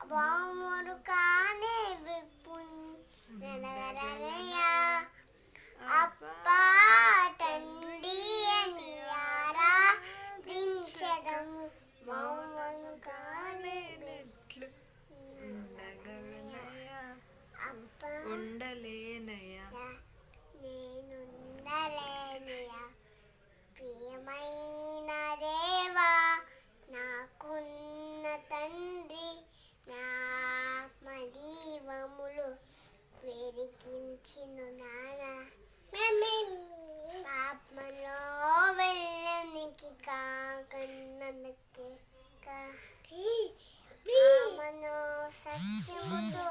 బాముడు కానే విప్పునగరయ అప్ప తండ్రి అని ఆరాధించెదము బాముడు కానే ఉండలేనయ్యా నేనుండలేనయ్యా ప్రియమైన దేవా నాకున్న తండ్రి నా ఆత్మదీవములు వెలిగించిన నానా ఆత్మలో వెళ్ళనికి కాకన్నకే ఆత్మను సత్యముతో